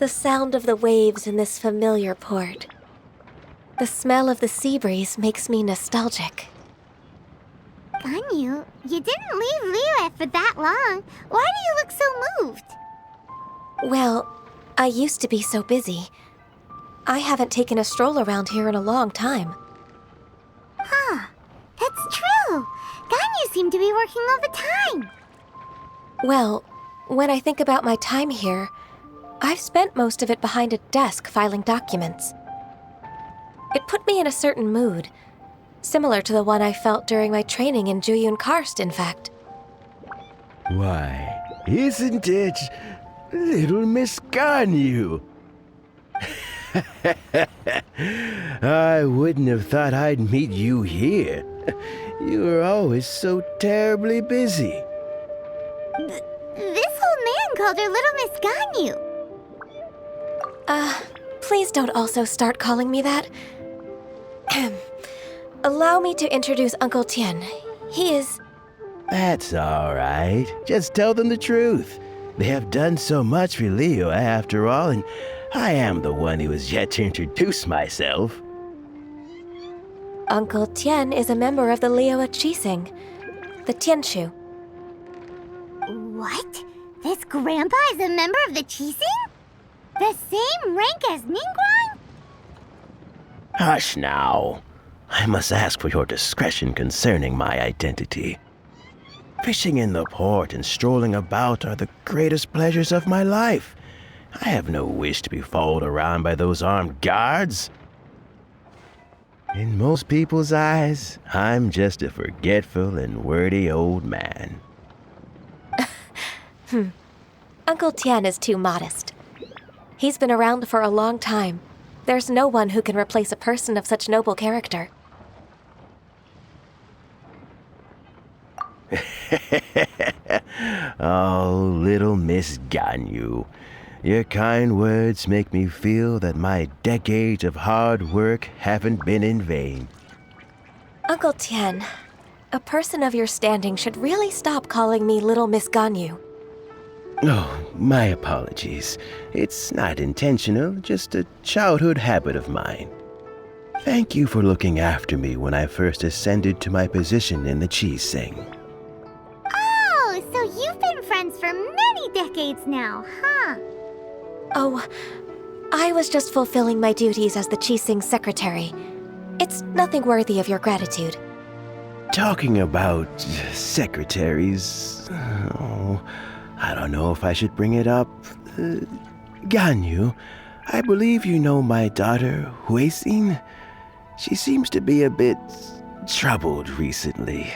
The sound of the waves in this familiar port. The smell of the sea breeze makes me nostalgic. Ganyu, you didn't leave Liyue for that long. Why do you look so moved? Well, I used to be so busy. I haven't taken a stroll around here in a long time. Huh, that's true. Ganyu seemed to be working all the time. Well, when I think about my time here, I've spent most of it behind a desk filing documents. It put me in a certain mood, similar to the one I felt during my training in Juyun Karst, in fact. Why, isn't it little Miss Ganyu? I wouldn't have thought I'd meet you here. You were always so terribly busy. This old man called her Little Miss Ganyu. Please don't also start calling me that. Allow me to introduce Uncle Tian. He is... That's all right. Just tell them the truth. They have done so much for Liyue after all, and I am the one who has yet to introduce myself. Uncle Tian is a member of the Liyue Qixing, the Tianshu. What? This grandpa is a member of the Qixing? The same rank as Ningguang? Hush now. I must ask for your discretion concerning my identity. Fishing in the port and strolling about are the greatest pleasures of my life. I have no wish to be followed around by those armed guards. In most people's eyes, I'm just a forgetful and wordy old man. Uncle Tian is too modest. He's been around for a long time. There's no one who can replace a person of such noble character. Oh, little Miss Ganyu. Your kind words make me feel that my decades of hard work haven't been in vain. Uncle Tian, a person of your standing should really stop calling me Little Miss Ganyu. Oh, my apologies. It's not intentional, just a childhood habit of mine. Thank you for looking after me when I first ascended to my position in the Qixing. Oh, so you've been friends for many decades now, huh? Oh, I was just fulfilling my duties as the Qixing secretary. It's nothing worthy of your gratitude. Talking about secretaries... Oh, I don't know if I should bring it up. Ganyu, I believe you know my daughter, Huixin. She seems to be a bit troubled recently.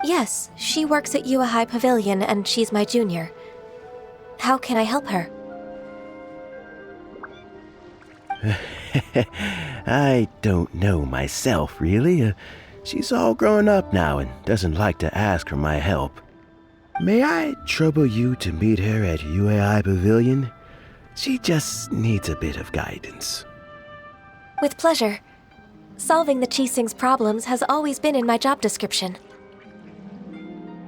Yes, she works at Yue High Pavilion and she's my junior. How can I help her? I don't know myself, really. She's all grown up now and doesn't like to ask for my help. May I trouble you to meet her at Yue High Pavilion? She just needs a bit of guidance. With pleasure. Solving the Qixing's problems has always been in my job description.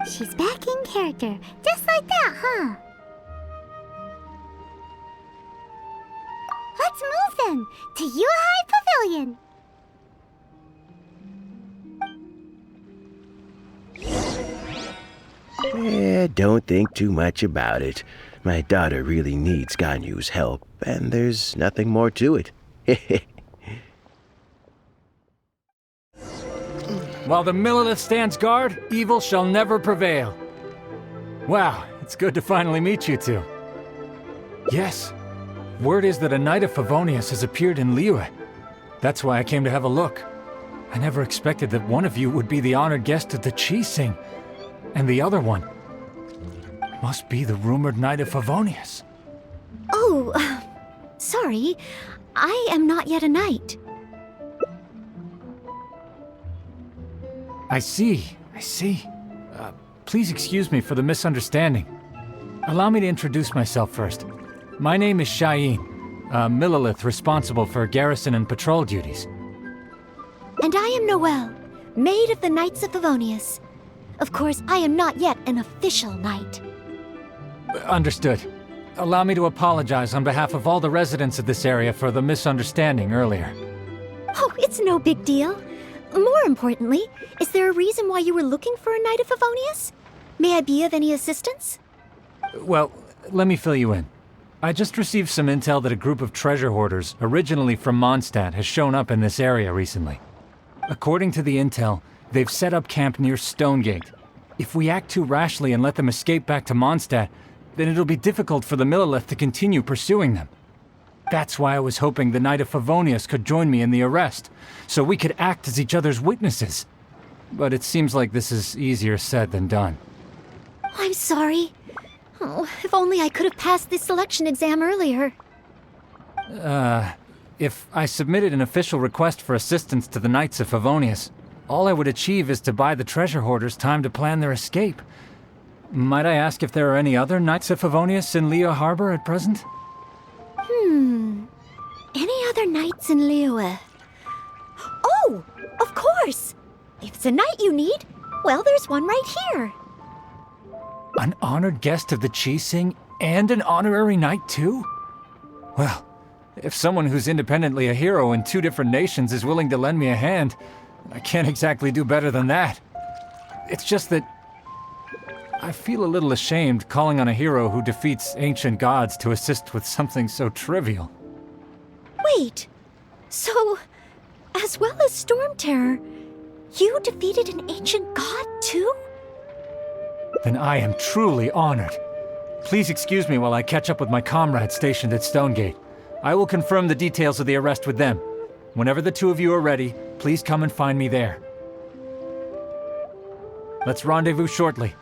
She's back in character, just like that, huh? Let's move then, to Yue High Pavilion. Don't think too much about it. My daughter really needs Ganyu's help, and there's nothing more to it. While the Millilith stands guard, evil shall never prevail. Wow, it's good to finally meet you two. Yes, word is that a Knight of Favonius has appeared in Liyue. That's why I came to have a look. I never expected that one of you would be the honored guest at the Qixing. And the other one must be the rumored Knight of Favonius. Oh, sorry. I am not yet a knight. I see. Please excuse me for the misunderstanding. Allow me to introduce myself first. My name is Sha'yin, a Millilith responsible for garrison and patrol duties. And I am Noelle, maid of the Knights of Favonius. Of course, I am not yet an official knight. Understood. allow me to apologize on behalf of all the residents of this area for the misunderstanding earlier. Oh, it's no big deal. More importantly, is there a reason why you were looking for a Knight of Favonius? May I be of any assistance? Well, let me fill you in. I just received some intel that a group of treasure hoarders, originally from Mondstadt, has shown up in this area recently. According to the intel, they've set up camp near Stonegate. If we act too rashly and let them escape back to Mondstadt, then it'll be difficult for the Millelith to continue pursuing them. That's why I was hoping the Knight of Favonius could join me in the arrest, so we could act as each other's witnesses. But it seems like this is easier said than done. I'm sorry. Oh, if only I could have passed this selection exam earlier. If I submitted an official request for assistance to the Knights of Favonius, all I would achieve is to buy the treasure hoarders time to plan their escape. Might I ask if there are any other Knights of Favonius in Liyue Harbor at present? Any other knights in Liyue? Oh, of course! If it's a knight you need, well, there's one right here. An honored guest of the Qixing and an honorary knight too? Well, if someone who's independently a hero in two different nations is willing to lend me a hand, I can't exactly do better than that. It's just that I feel a little ashamed calling on a hero who defeats ancient gods to assist with something so trivial. Wait, so, as well as Storm Terror, you defeated an ancient god too? Then I am truly honored. Please excuse me while I catch up with my comrades stationed at Stonegate. I will confirm the details of the arrest with them. Whenever the two of you are ready, please come and find me there. Let's rendezvous shortly.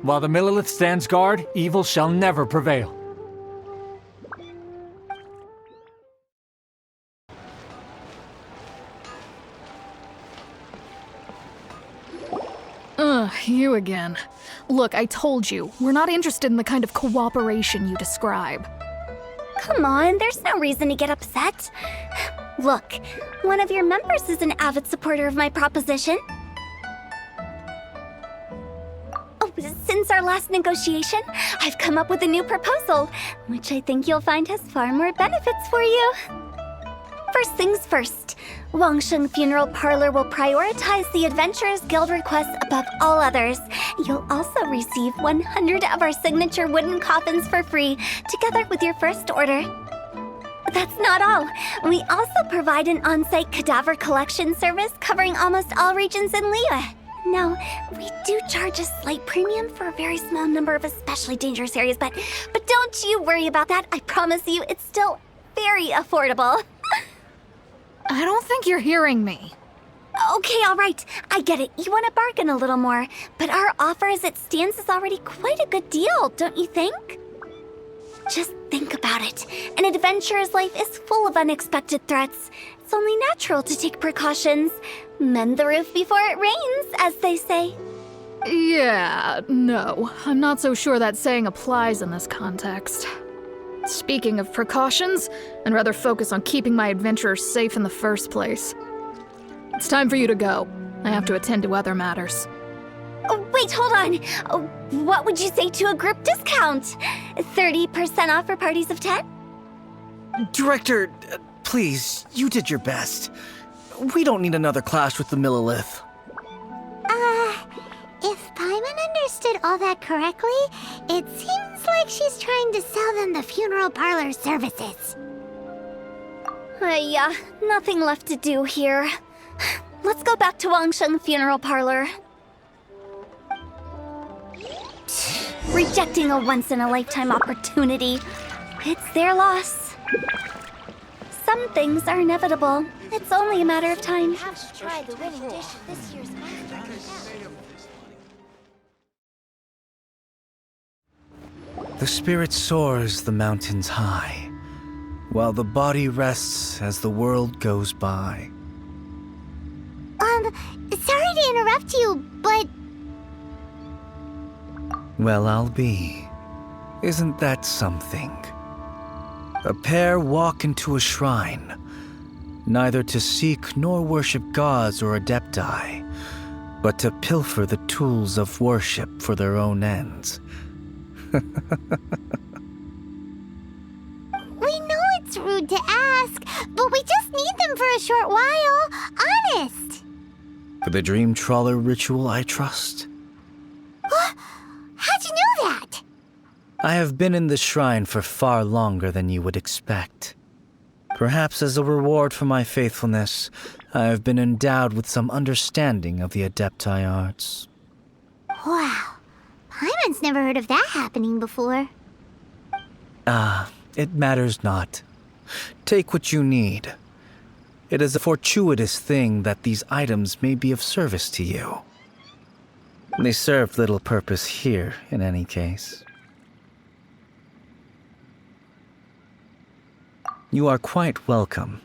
While the Millelith stands guard, evil shall never prevail. You again. Look, I told you, we're not interested in the kind of cooperation you describe. Come on, there's no reason to get upset. Look, one of your members is an avid supporter of my proposition. Oh, since our last negotiation, I've come up with a new proposal, which I think you'll find has far more benefits for you. First things first, Wangsheng Funeral Parlor will prioritize the Adventurers Guild requests above all others. You'll also receive 100 of our signature wooden coffins for free, together with your first order. That's not all. We also provide an on-site cadaver collection service covering almost all regions in Liyue. Now, we do charge a slight premium for a very small number of especially dangerous areas, but don't you worry about that. I promise you, it's still very affordable. I don't think you're hearing me. Okay, all right. I get it. You want to bargain a little more, but our offer as it stands is already quite a good deal, don't you think? Just think about it. An adventurer's life is full of unexpected threats. It's only natural to take precautions. Mend the roof before it rains, as they say. Yeah, no. I'm not so sure that saying applies in this context. Speaking of precautions, I'd rather focus on keeping my adventurers safe in the first place. It's time for you to go. I have to attend to other matters. Oh, wait, hold on. Oh, what would you say to a group discount? 30% off for parties of 10? Director, please, you did your best. We don't need another clash with the Millelith. If Paimon understood all that correctly, it seems like she's trying to sell them the funeral parlor services. Yeah, nothing left to do here. Let's go back to Wangsheng Funeral Parlor. Rejecting a once-in-a-lifetime opportunity. It's their loss. Some things are inevitable. It's only a matter of time. Have to try the winning dish of this year's The spirit soars the mountains high, while the body rests as the world goes by. Sorry to interrupt you, but... Well, I'll be. Isn't that something? A pair walk into a shrine, neither to seek nor worship gods or adepti, but to pilfer the tools of worship for their own ends. It's rude to ask, but we just need them for a short while. Honest. For the Dream Trawler ritual, I trust. How'd you know that? I have been in the shrine for far longer than you would expect. Perhaps as a reward for my faithfulness, I have been endowed with some understanding of the Adepti arts. Wow. Paimon's never heard of that happening before. It matters not. Take what you need. It is a fortuitous thing that these items may be of service to you. They serve little purpose here, in any case. You are quite welcome.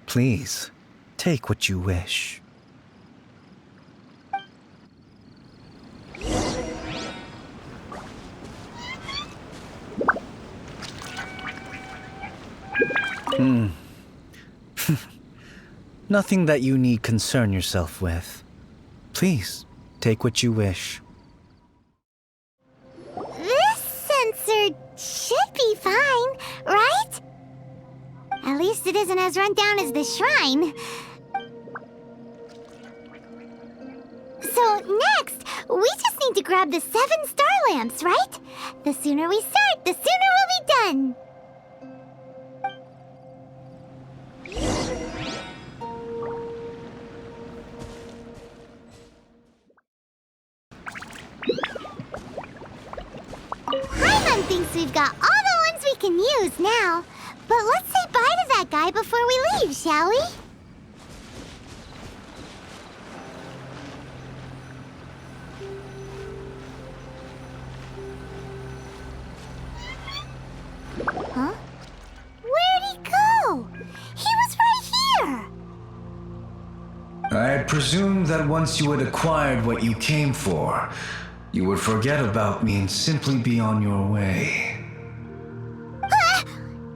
Please, take what you wish. Nothing that you need concern yourself with. Please, take what you wish. This sensor should be fine, right? At least it isn't as run down as the shrine. So next, we just need to grab the 7 star lamps, right? The sooner we start, the sooner we'll be done. Paimon thinks we've got all the ones we can use now. But let's say bye to that guy before we leave, shall we? Huh? Where'd he go? He was right here! I had presumed that once you had acquired what you came for, you would forget about me and simply be on your way.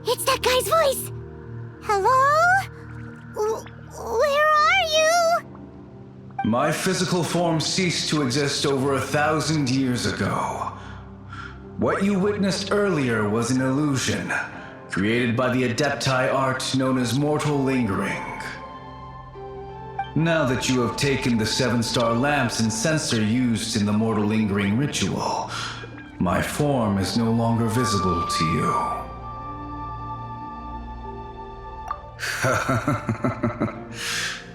It's that guy's voice! Hello? Where are you? My physical form ceased to exist over 1,000 years ago. What you witnessed earlier was an illusion, created by the Adepti art known as mortal lingering. Now that you have taken the 7 star lamps and sensor used in the mortal lingering ritual, my form is no longer visible to you.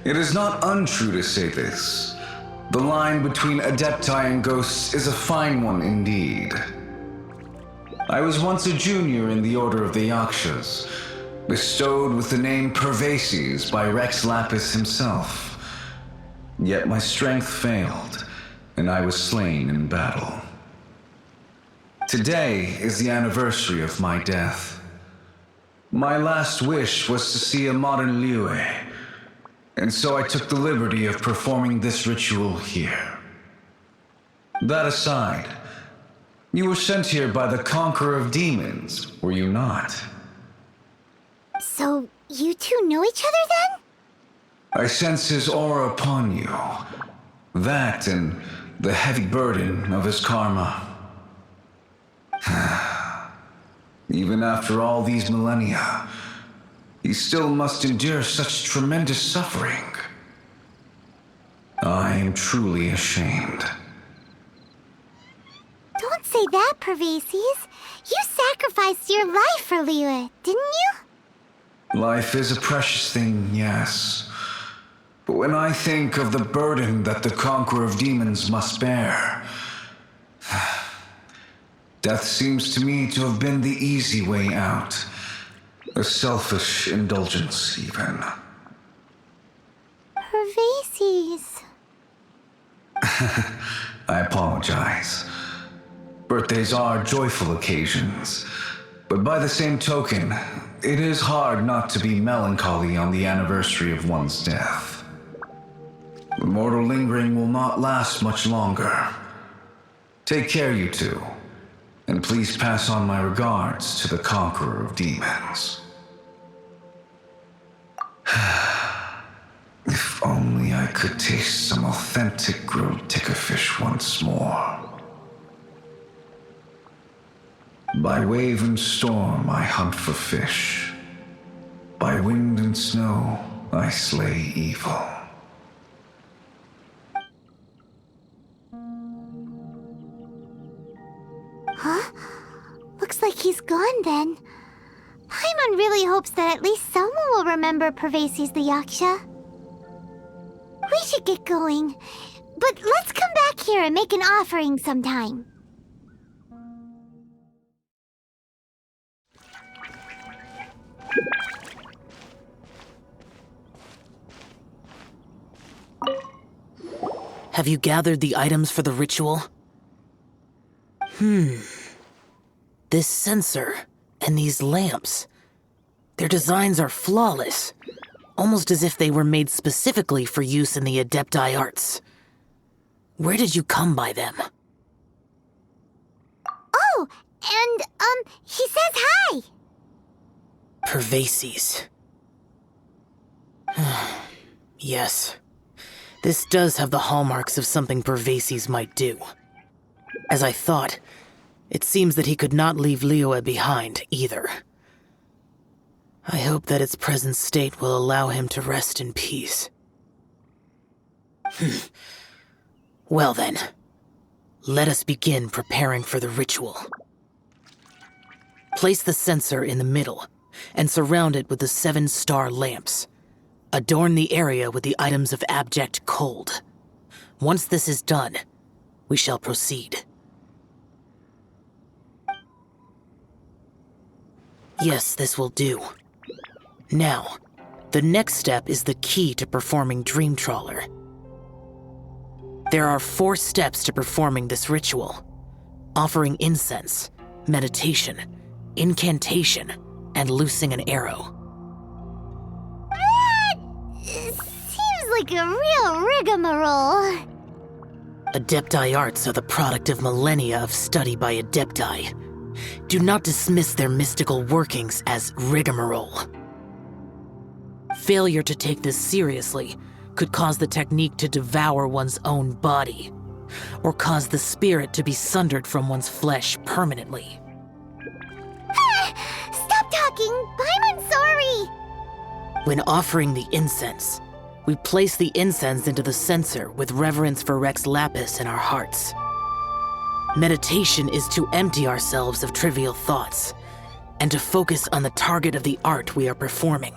It is not untrue to say this. The line between Adepti and ghosts is a fine one indeed. I was once a junior in the Order of the Yakshas, bestowed with the name Pervases by Rex Lapis himself. Yet my strength failed, and I was slain in battle. Today is the anniversary of my death. My last wish was to see a modern Liyue, and so I took the liberty of performing this ritual here. That aside, you were sent here by the Conqueror of Demons, were you not? So, you two know each other then? I sense his aura upon you. That and the heavy burden of his karma. Even after all these millennia, he still must endure such tremendous suffering. I am truly ashamed. Don't say that, Pervases. You sacrificed your life for Liyue, didn't you? Life is a precious thing, yes. But when I think of the burden that the Conqueror of Demons must bear, death seems to me to have been the easy way out. A selfish indulgence, even. Pervases. I apologize. Birthdays are joyful occasions, but by the same token, it is hard not to be melancholy on the anniversary of one's death. The mortal lingering will not last much longer. Take care, you two. And please pass on my regards to the Conqueror of Demons. If only I could taste some authentic grilled tickerfish once more. By wave and storm I hunt for fish, By wind and snow, I slay evil. Huh? Looks like he's gone then. Paimon really hopes that at least someone will remember Pervasi's the Yaksha. We should get going, but let's come back here and make an offering sometime. Have you gathered the items for the ritual? This sensor and these lamps. Their designs are flawless, almost as if they were made specifically for use in the Adepti arts. Where did you come by them? Oh, and, he says hi! Pervasi's. Yes. This does have the hallmarks of something Pervasi's might do. As I thought, it seems that he could not leave Liyue behind, either. I hope that its present state will allow him to rest in peace. Well then, let us begin preparing for the ritual. Place the censer in the middle, and surround it with the 7-star lamps. Adorn the area with the items of abject cold. Once this is done, we shall proceed. Yes, this will do. Now, the next step is the key to performing Dream Trawler. There are 4 steps to performing this ritual: offering incense, meditation, incantation, and loosing an arrow. Seems like a real rigmarole. Adepti arts are the product of millennia of study by Adepti. Do not dismiss their mystical workings as rigmarole. Failure to take this seriously could cause the technique to devour one's own body, or cause the spirit to be sundered from one's flesh permanently. Stop talking! I'm sorry! When offering the incense, we place the incense into the censer with reverence for Rex Lapis in our hearts. Meditation is to empty ourselves of trivial thoughts, and to focus on the target of the art we are performing.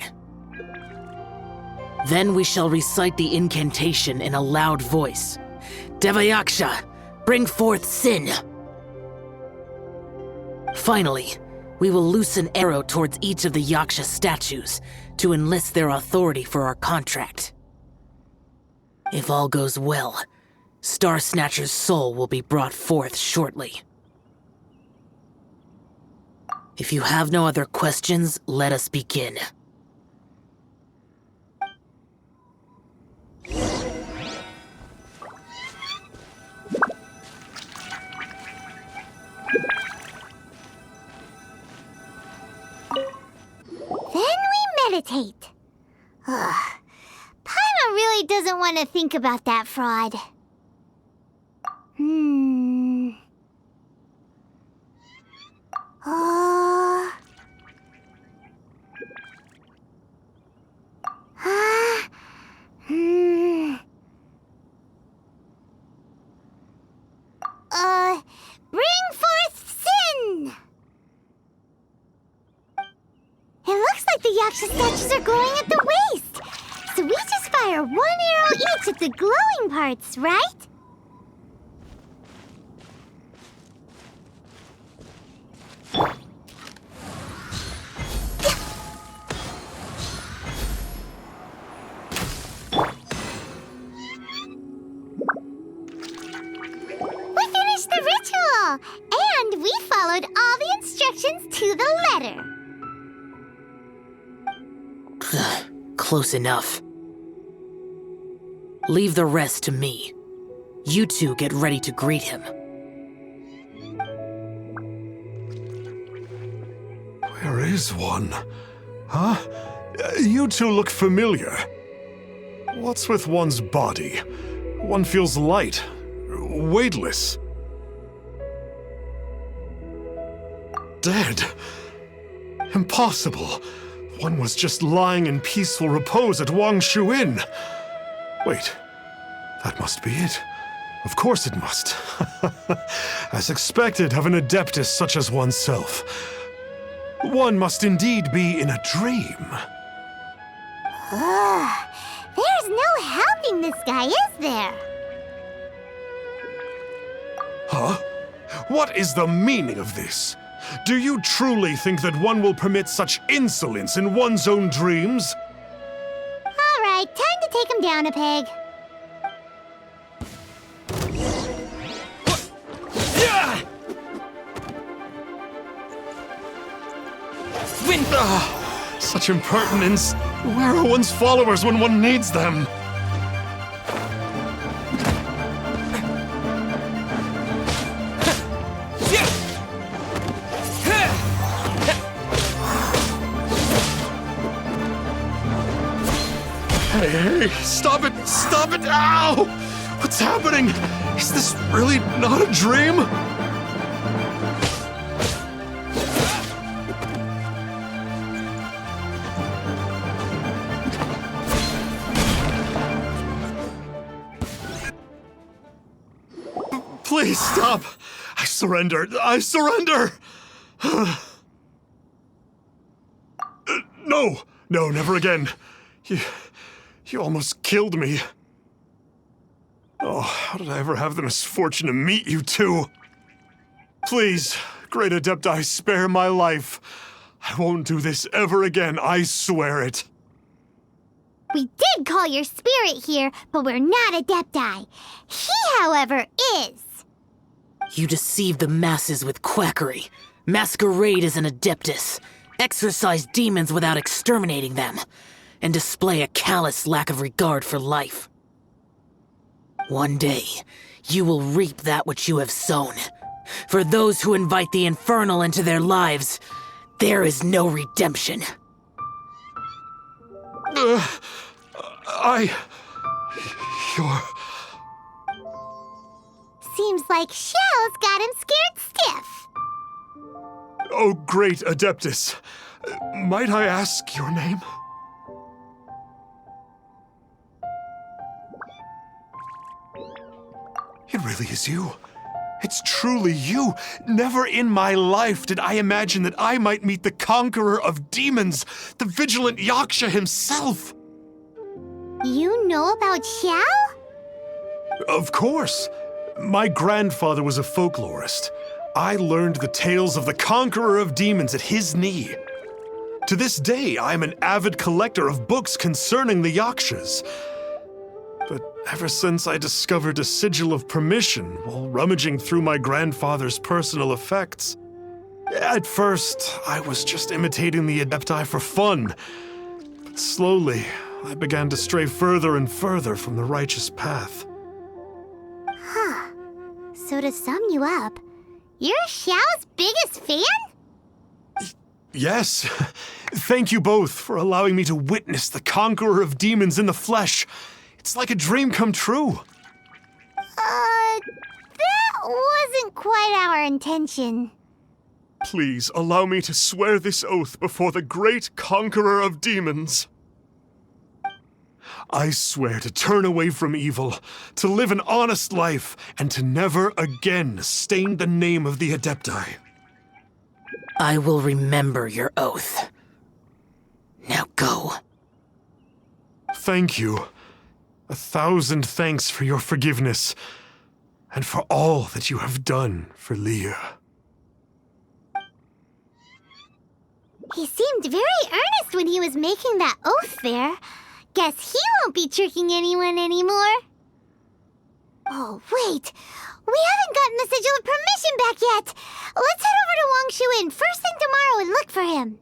Then we shall recite the incantation in a loud voice. Devayaksha, bring forth sin! Finally, we will loose an arrow towards each of the Yaksha statues to enlist their authority for our contract. If all goes well, Star Snatcher's soul will be brought forth shortly. If you have no other questions, let us begin. Then we meditate. Ugh. Paimon really doesn't want to think about that fraud. Bring forth sin! It looks like the Yaksha statues are glowing at the waist. So we just fire 1 arrow each at the glowing parts, right? We finished the ritual! And we followed all the instructions to the letter. Close enough. Leave the rest to me. You two get ready to greet him. Where is one? Huh? You two look familiar. What's with one's body? One feels light, weightless. Dead. Impossible. one was just lying in peaceful repose at Wangshu Inn. Wait, that must be it. Of course it must. As expected of an adeptus such as oneself. One must indeed be in a dream. There's no helping this guy, is there? Huh? What is the meaning of this? Do you truly think that one will permit such insolence in one's own dreams? All right, time to take him down a peg. Such impertinence. Where are one's followers when one needs them? Hey, stop it! Stop it! Ow! What's happening? Is this really not a dream? Please stop! I surrender! I surrender! No! No, never again. You almost killed me. Oh, how did I ever have the misfortune to meet you two? Please, Great Adepti, spare my life. I won't do this ever again, I swear it. We did call your spirit here, but we're not Adepti. He, however, is. You deceive the masses with quackery, masquerade as an adeptus, exorcise demons without exterminating them, and display a callous lack of regard for life. One day, you will reap that which you have sown. For those who invite the infernal into their lives, there is no redemption. You're... Seems like Shell's got him scared stiff. Oh, great Adeptus. Might I ask your name? It really is you. It's truly you. Never in my life did I imagine that I might meet the conqueror of demons, the vigilant Yaksha himself. You know about Shell? Of course. My grandfather was a folklorist. I learned the tales of the conqueror of demons at his knee. To this day, I am an avid collector of books concerning the Yakshas. But ever since I discovered a sigil of permission while rummaging through my grandfather's personal effects, at first, I was just imitating the Adepti for fun. But slowly, I began to stray further and further from the righteous path. Huh. So to sum you up, you're Xiao's biggest fan? Yes. Thank you both for allowing me to witness the conqueror of demons in the flesh. It's like a dream come true. That wasn't quite our intention. Please allow me to swear this oath before the great conqueror of demons. I swear to turn away from evil, to live an honest life, and to never again stain the name of the Adepti. I will remember your oath. Now go. Thank you. 1,000 thanks for your forgiveness, and for all that you have done for Leah. He seemed very earnest when he was making that oath there. Guess he won't be tricking anyone anymore. Oh, wait. We haven't gotten the sigil of permission back yet. Let's head over to Wangshu Inn first thing tomorrow and look for him.